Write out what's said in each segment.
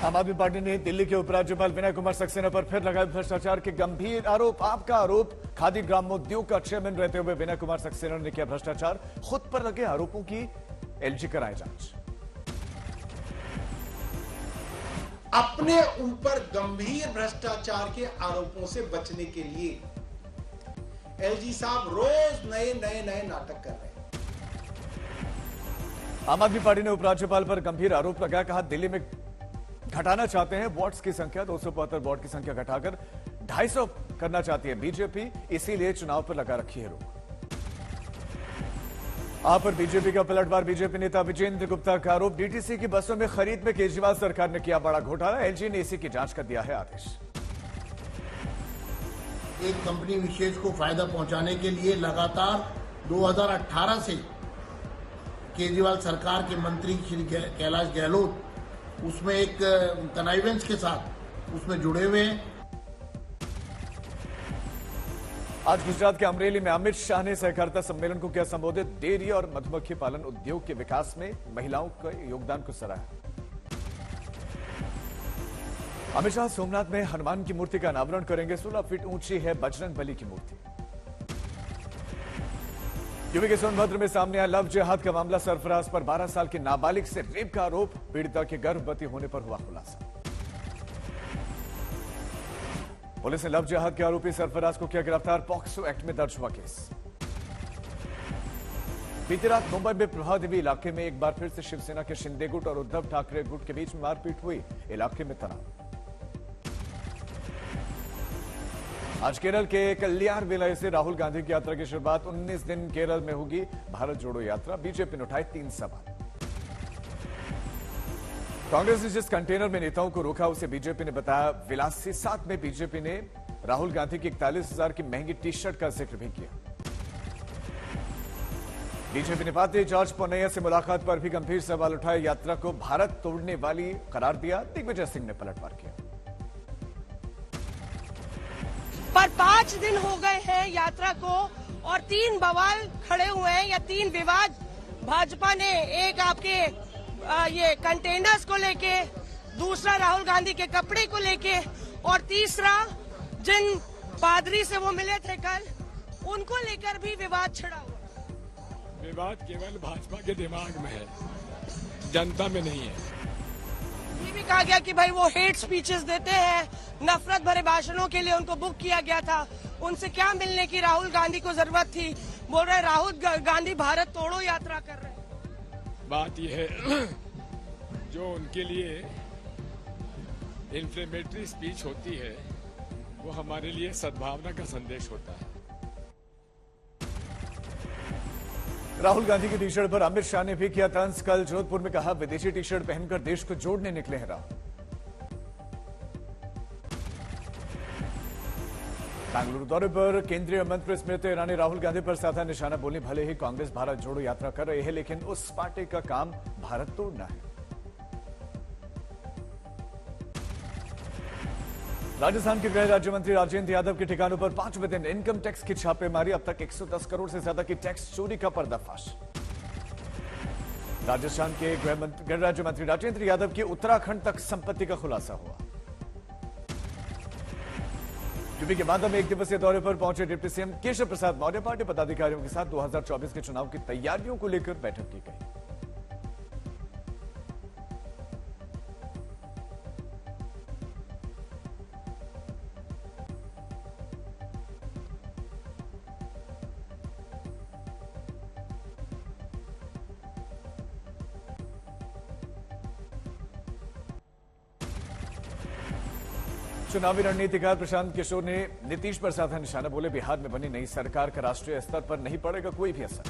आम आदमी पार्टी ने दिल्ली के उपराज्यपाल विनय कुमार सक्सेना पर फिर लगाए भ्रष्टाचार के गंभीर आरोप। आपका आरोप, खादी ग्रामोद्योग का चेयरमैन रहते हुए विनय कुमार सक्सेना ने किया भ्रष्टाचार। खुद पर लगे आरोपों की एलजी कराए जांच। अपने ऊपर गंभीर भ्रष्टाचार के आरोपों से बचने के लिए एलजी साहब रोज नए नाटक कर रहे हैं। आम आदमी पार्टी ने उपराज्यपाल पर गंभीर आरोप लगाया। कहा दिल्ली में घटाना चाहते हैं वार्ड्स की संख्या, 272 वार्ड की संख्या घटाकर 250 करना चाहती है बीजेपी, इसीलिए चुनाव पर लगा रखी है रोक। आप पर बीजेपी का पलटवार। बीजेपी नेता विजेंद्र गुप्ता का आरोप, डीटीसी की बसों में खरीद में केजरीवाल सरकार ने किया बड़ा घोटाला। एलजी ने इसी की जांच कर दिया है आदेश। एक कंपनी विशेष को फायदा पहुंचाने के लिए लगातार 2018 से केजरीवाल सरकार के मंत्री श्री कैलाश गहलोत उसमें एक कनाइवेंस के साथ उसमें जुड़े हुए हैं। आज गुजरात के अमरेली में अमित शाह ने सहकारिता सम्मेलन को किया संबोधित। डेयरी और मधुमक्खी पालन उद्योग के विकास में महिलाओं के योगदान को सराहा। अमित शाह सोमनाथ में हनुमान की मूर्ति का अनावरण करेंगे। 16 फीट ऊंची है बजरंग बली की मूर्ति। यूपी के सोनभद्र में सामने आया लव जिहाद का मामला। सरफराज पर 12 साल के नाबालिग से रेप का आरोप। पीड़िता के गर्भवती होने पर हुआ खुलासा। पुलिस ने लव जिहाद के आरोपी सरफराज को किया गिरफ्तार। पॉक्सो एक्ट में दर्ज हुआ केस। बीती रात मुंबई में प्रभादेवी इलाके में एक बार फिर से शिवसेना के शिंदे गुट और उद्धव ठाकरे गुट के बीच में मारपीट हुई। इलाके में तनाव। आज केरल के कल्याण विलय से राहुल गांधी की यात्रा की शुरुआत। 19 दिन केरल में होगी भारत जोड़ो यात्रा। बीजेपी ने उठाए 3 सवाल। कांग्रेस ने जिस कंटेनर में नेताओं को रोका उसे बीजेपी ने बताया विलासी। साथ में बीजेपी ने राहुल गांधी की 41,000 की महंगी टी शर्ट का जिक्र भी किया। बीजेपी ने पार्टी जॉर्ज पोनैया से मुलाकात पर भी गंभीर सवाल उठाए। यात्रा को भारत तोड़ने वाली करार दिया। दिग्विजय सिंह ने पलटवार किया। पर 5 दिन हो गए हैं यात्रा को और 3 बवाल खड़े हुए हैं या 3 विवाद भाजपा ने। एक आपके ये कंटेनर्स को लेके, दूसरा राहुल गांधी के कपड़े को लेके और तीसरा जिन पादरी से वो मिले थे कल उनको लेकर भी विवाद छिड़ा हुआ। विवाद केवल भाजपा के दिमाग में है, जनता में नहीं है। ये भी कहा गया कि भाई वो हेट स्पीचेस देते हैं, नफरत भरे भाषणों के लिए उनको बुक किया गया था। उनसे क्या मिलने की राहुल गांधी को जरूरत थी? बोल रहे राहुल गांधी भारत तोड़ो यात्रा कर रहे हैं। बात यह है जो उनके लिए इन्फ्लेमेटरी स्पीच होती है वो हमारे लिए सद्भावना का संदेश होता है। राहुल गांधी की टी शर्ट पर अमित शाह ने भी किया तंज। कल जोधपुर में कहा विदेशी टी शर्ट पहनकर देश को जोड़ने निकले हैं राहुल। बेंगलुरु दौरे पर केंद्रीय मंत्री स्मृति ईरानी राहुल गांधी पर साधा निशाना बोली। भले ही कांग्रेस भारत जोड़ो यात्रा कर रही है लेकिन उस पार्टी का काम भारत तोड़ना है। राजस्थान के गृह राज्य मंत्री राजेंद्र यादव के ठिकानों पर 5वें दिन इनकम टैक्स की छापेमारी। अब तक 110 करोड़ से ज्यादा की टैक्स चोरी का पर्दाफाश। राजस्थान के गृह राज्य मंत्री राजेंद्र यादव की उत्तराखंड तक संपत्ति का खुलासा हुआ। यूपी के बांदा में 1 दिवसीय दौरे पर पहुंचे deputy CM Keshav Prasad Maurya. Party पदाधिकारियों के साथ 2024 के चुनाव की तैयारियों को लेकर बैठक की गई। चुनावी रणनीतिकार प्रशांत किशोर ने नीतीश पर साधा निशाना। बोले बिहार में बनी नई सरकार का राष्ट्रीय स्तर पर नहीं पड़ेगा कोई भी असर।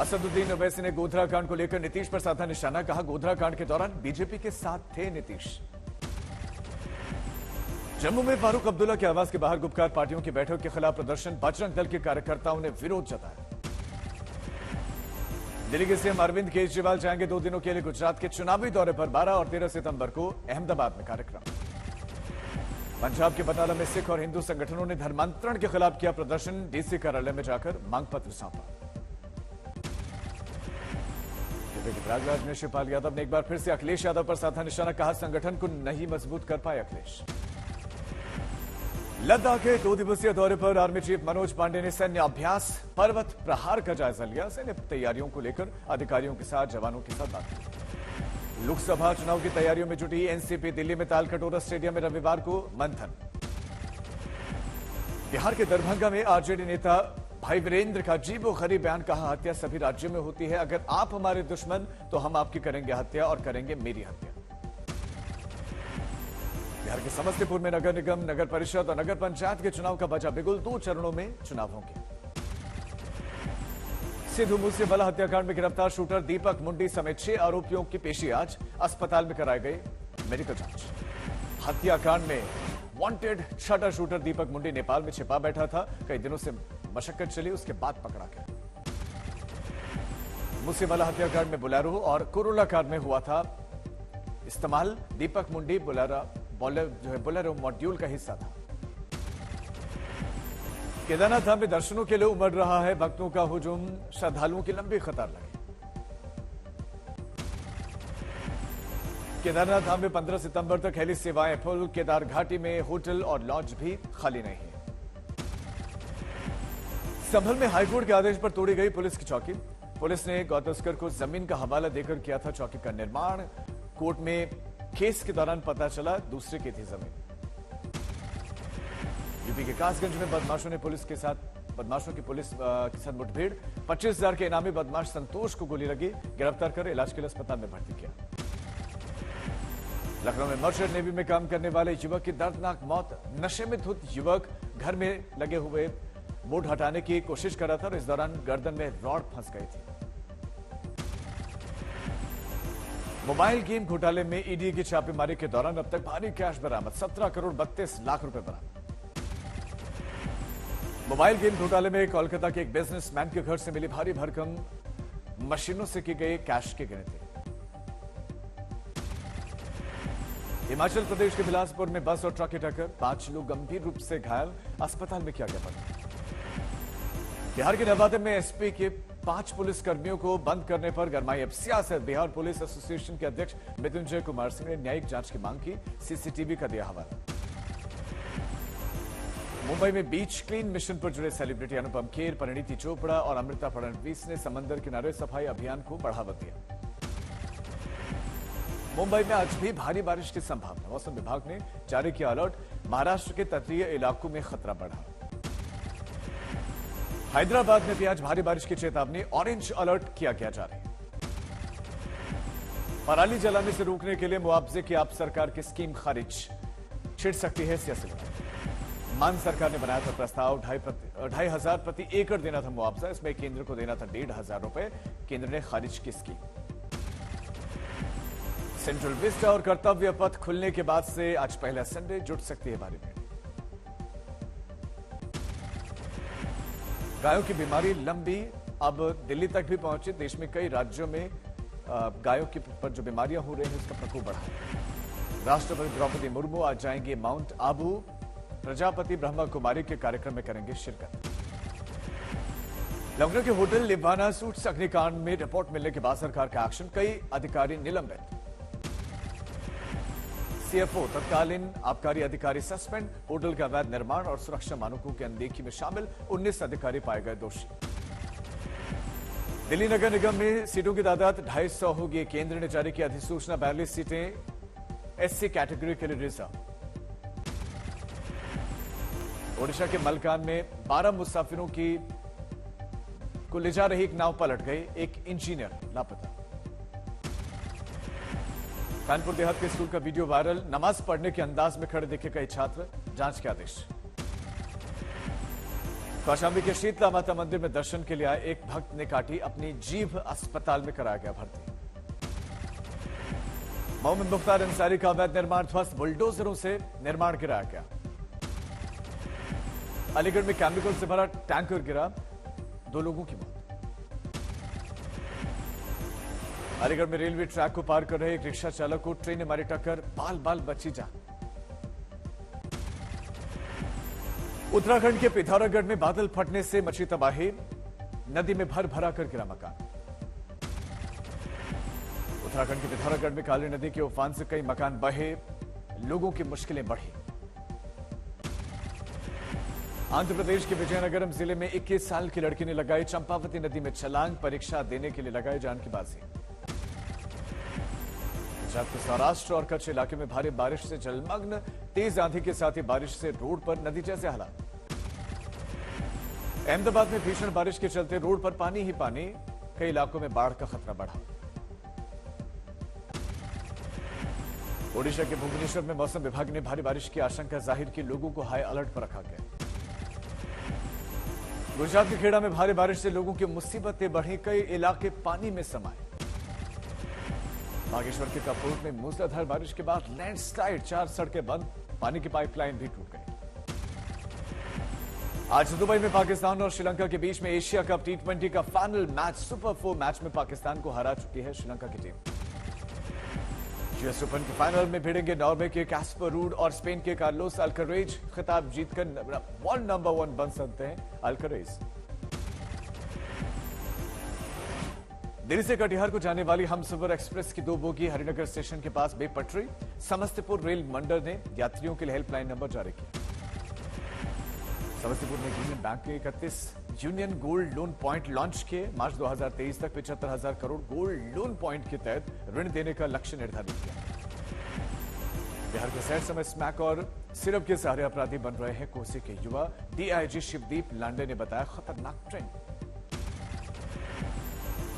असदुद्दीन ओवैसी ने गोधरा कांड को लेकर नीतीश पर साधा निशाना। कहा गोधरा कांड के दौरान बीजेपी के साथ थे नीतीश। जम्मू में फारूक अब्दुल्ला के आवास के बाहर गुपकार पार्टियों की बैठक के खिलाफ प्रदर्शन। बजरंग दल के कार्यकर्ताओं ने विरोध जताया। दिल्ली के सीएम अरविंद केजरीवाल जाएंगे 2 दिनों के लिए गुजरात के चुनावी दौरे पर। 12 और 13 सितंबर को अहमदाबाद में कार्यक्रम। पंजाब के बटाला में सिख और हिंदू संगठनों ने धर्मांतरण के खिलाफ किया प्रदर्शन। डीसी कार्यालय में जाकर मांग पत्र सौंपा। प्रयागराज में शिवपाल यादव ने एक बार फिर से अखिलेश यादव पर साधा निशाना, कहा संगठन को नहीं मजबूत कर पाए अखिलेश। लद्दाख के 2 दिवसीय दौरे पर आर्मी चीफ मनोज पांडे ने सैन्य अभ्यास पर्वत प्रहार का जायजा लिया। सैन्य तैयारियों को लेकर अधिकारियों के साथ, जवानों के साथ बात की। लोकसभा चुनाव की तैयारियों में जुटी एनसीपी, दिल्ली में तालकटोरा स्टेडियम में रविवार को मंथन। बिहार के दरभंगा में आरजेडी नेता भाई वीरेंद्र का अजीबोगरीब बयान, कहा हत्या सभी राज्यों में होती है, अगर आप हमारे दुश्मन तो हम आपकी करेंगे हत्या और करेंगे मेरी हत्या। बिहार के समस्तीपुर में नगर निगम, नगर परिषद और नगर पंचायत के चुनाव का बजा बिगुल, 2 चरणों में चुनाव होंगे। सिद्धू मूसेवाला हत्याकांड में गिरफ्तार शूटर दीपक मुंडी समेत 6 आरोपियों की पेशी आज अस्पताल में कराई गई मेडिकल जांच। हत्याकांड में वांटेड छठा शूटर दीपक मुंडी नेपाल में छिपा बैठा था। कई दिनों से मशक्कत चली, उसके बाद पकड़ा गया। मूसेवाला हत्याकांड में बोलेरो और कोरोला कार में हुआ था इस्तेमाल। दीपक मुंडी बोलेरो मॉड्यूल का हिस्सा था। केदारनाथ धाम में दर्शनों के लिए उमड़ रहा है भक्तों का हुजूम, श्रद्धालुओं की लंबी कतार लगी। केदारनाथ धाम में 15 सितंबर तक हेली सेवाएं फुल। केदार घाटी में होटल और लॉज भी खाली नहीं है। संभल में हाईकोर्ट के आदेश पर तोड़ी गई पुलिस की चौकी। पुलिस ने गौ तस्कर को जमीन का हवाला देकर किया था चौकी का निर्माण। कोर्ट में केस के दौरान पता चला दूसरे की थी जमीन। यूपी के कासगंज में बदमाशों की पुलिस के साथ मुठभेड़। 25,000 के इनामी बदमाश संतोष को गोली लगी, गिरफ्तार कर इलाज के लिए अस्पताल में भर्ती किया। लखनऊ में मर्चेंट नेवी में काम करने वाले युवक की दर्दनाक मौत। नशे में धुत युवक घर में लगे हुए बोर्ड हटाने की कोशिश कर रहा था और इस दौरान गर्दन में रॉड फंस गई थी। मोबाइल गेम घोटाले में ईडी की छापेमारी के दौरान अब तक भारी कैश बरामद। 17 करोड़ 32 लाख रुपए बरामद। मोबाइल गेम घोटाले में कोलकाता के एक बिजनेसमैन के घर से मिली भारी भरकम मशीनों से की गई कैश की गिनती। हिमाचल प्रदेश के बिलासपुर में बस और ट्रक की टक्कर, 5 लोग गंभीर रूप से घायल, अस्पताल में किया गया भर्ती। बिहार के नवादा में एसपी के 5 पुलिसकर्मियों को बंद करने पर गरमाई अब सियासत। बिहार पुलिस एसोसिएशन के अध्यक्ष मृत्युंजय कुमार सिंह ने न्यायिक जांच की मांग की, सीसीटीवी का दिया हवाला। मुंबई में बीच क्लीन मिशन पर जुड़े सेलिब्रिटी अनुपम खेर, परिणीति चोपड़ा और अमृता फडणवीस ने समंदर किनारे सफाई अभियान को बढ़ावा दिया। मुंबई में आज भी भारी बारिश की संभावना, मौसम विभाग ने जारी किया अलर्ट। महाराष्ट्र के तटीय इलाकों में खतरा बढ़ा। हैदराबाद में भी आज भारी बारिश की चेतावनी, ऑरेंज अलर्ट किया गया जारी। पराली जलाने से रोकने के लिए मुआवजे की आप सरकार की स्कीम खारिज, छिड़ सकती है सियासी लड़ाई। मान सरकार ने बनाया था प्रस्ताव, 2,500 प्रति एकड़ देना था मुआवजा, इसमें केंद्र को देना था 1,500 रुपए। केंद्र ने खारिज की स्कीम। सेंट्रल विस्टा और कर्तव्य पथ खुलने के बाद से आज पहला संडे, जुट सकती है भारी भीड़। गायों की बीमारी लंबी, अब दिल्ली तक भी पहुंची। देश में कई राज्यों में गायों की पर जो बीमारियां हो रही हैं उसका प्रकोप बढ़ा है। राष्ट्रपति द्रौपदी मुर्मू आज जाएंगे माउंट आबू, प्रजापति ब्रह्मा कुमारी के कार्यक्रम में करेंगे शिरकत। लखनऊ के होटल लिवाना सूट्स अग्निकांड में रिपोर्ट मिलने के बाद सरकार का एक्शन, कई अधिकारी निलंबित। सीएफओ तत्कालीन आबकारी अधिकारी सस्पेंड। होटल का अवैध निर्माण और सुरक्षा मानकों की अनदेखी में शामिल 19 अधिकारी पाए गए दोषी। दिल्ली नगर निगम में सीटों की तादाद 250 होगी। केंद्र ने जारी की अधिसूचना, 42 सीटें एससी कैटेगरी के लिए रिजर्व। ओडिशा के मलकान में 12 मुसाफिरों को ले जा रही एक नाव पलट गई, एक इंजीनियर लापता। कानपुर देहात के स्कूल का वीडियो वायरल, नमाज पढ़ने के अंदाज में खड़े दिखे कई छात्र, जांच के आदेश। कौशाम्बी के शीतला माता मंदिर में दर्शन के लिए आए एक भक्त ने काटी अपनी जीभ, अस्पताल में कराया गया भर्ती। मोहम्मद मुख्तार अंसारी का अवैध निर्माण ध्वस्त, बुलडोजरों से निर्माण गिराया गया। अलीगढ़ में केमिकल से भरा टैंकर गिरा, 2 लोगों की मौत। अलीगढ़ में रेलवे ट्रैक को पार कर रहे एक रिक्शा चालक को ट्रेन ने मारी टक्कर, बाल बाल बची जान। उत्तराखंड के पिथौरागढ़ में बादल फटने से मची तबाही, नदी में भर भरा कर गिरा मकान। उत्तराखंड के पिथौरागढ़ में काली नदी के उफान से कई मकान बहे, लोगों की मुश्किलें बढ़ी। आंध्र प्रदेश के विजयनगरम जिले में 21 साल की लड़की ने लगाई चंपावती नदी में छलांग, परीक्षा देने के लिए लगाई जान की बाजी। पंजाब के सौराष्ट्र और कच्छ इलाके में भारी बारिश से जलमग्न, तेज आंधी के साथ ही बारिश से रोड पर नदी जैसे हालात। अहमदाबाद में भीषण बारिश के चलते रोड पर पानी ही पानी, कई इलाकों में बाढ़ का खतरा बढ़ा। ओडिशा के भुवनेश्वर में मौसम विभाग ने भारी बारिश की आशंका जाहिर की, लोगों को हाई अलर्ट पर रखा गया। गुजरात के खेड़ा में भारी बारिश से लोगों की मुसीबतें बढ़ी, कई इलाके पानी में समाये। बागेश्वर के कपूर में मूसलाधार बारिश के बाद लैंडस्लाइड, 4 सड़कें बंद, पानी की पाइपलाइन भी टूट गई। आज दुबई में पाकिस्तान और श्रीलंका के बीच में एशिया कप T20 का फाइनल मैच, सुपर 4 मैच में पाकिस्तान को हरा चुकी है श्रीलंका की टीम। यूएस ओपन के फाइनल में भिड़ेंगे नॉर्वे के कैस्पर रूड और स्पेन के कार्लोस अल्करेज, खिताब जीतकर वर्ल्ड नंबर 1 बन सकते हैं अल्करेज। दिल्ली से कटिहार को जाने वाली हमसफर एक्सप्रेस की 2 बोगी हरिनगर स्टेशन के पास बेपटरी, समस्तीपुर रेल मंडल ने यात्रियों के लिए हेल्पलाइन नंबर जारी किया। समस्तीपुर में यूनियन बैंक के 31 union gold loan point launch किए। मार्च 2023 तक 75,000 करोड़ गोल्ड लोन पॉइंट के तहत ऋण देने का लक्ष्य निर्धारित किया। बिहार के शहर समय स्मैक और सिरप के सहारे अपराधी बन रहे हैं कोसी के युवा, डीआईजी शिवदीप लांडे ने बताया खतरनाक ट्रेंड।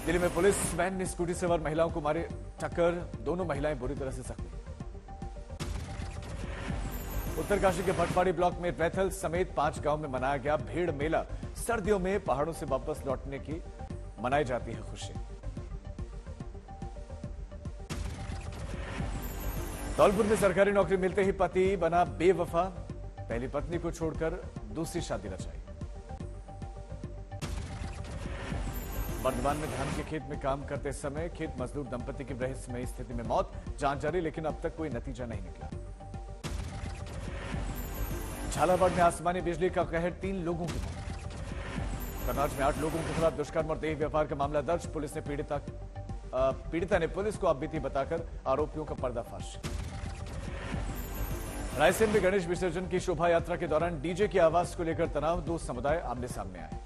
दिल्ली में पुलिस वैन ने स्कूटी सवार महिलाओं को मारे टक्कर, दोनों महिलाएं बुरी तरह से जख्मी। उत्तरकाशी के भटवाड़ी ब्लॉक में रैथल समेत 5 गांव में मनाया गया भीड़ मेला। सर्दियों में पहाड़ों से वापस लौटने की मनाई जाती है खुशी। धौलपुर में सरकारी नौकरी मिलते ही पति बना बेवफा, पहली पत्नी को छोड़कर दूसरी शादी रचाई। बर्दवान में धान के खेत में काम करते समय खेत मजदूर दंपति की रहस्यमयी स्थिति में मौत, जांच जारी लेकिन अब तक कोई नतीजा नहीं निकला। झालावाड़ में आसमानी बिजली का कहर, 3 लोगों की मौत। कन्नौज में 8 लोगों के खिलाफ दुष्कर्म और देह व्यापार का मामला दर्ज, पुलिस ने पीड़िता ने पुलिस को आपबीती बताकर आरोपियों का पर्दाफाश। रायसेन में गणेश विसर्जन की शोभा यात्रा के दौरान डीजे की आवाज को लेकर तनाव, 2 समुदाय आमने सामने आए।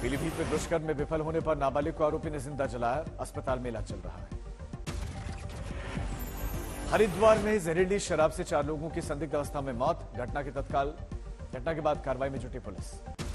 पीलीभीत में दुष्कर्म में विफल होने पर नाबालिग को आरोपी ने जिंदा जलाया, अस्पताल में इलाज चल रहा है। हरिद्वार में जहरीली शराब से 4 लोगों की संदिग्ध अवस्था में मौत, घटना के बाद कार्रवाई में जुटी पुलिस।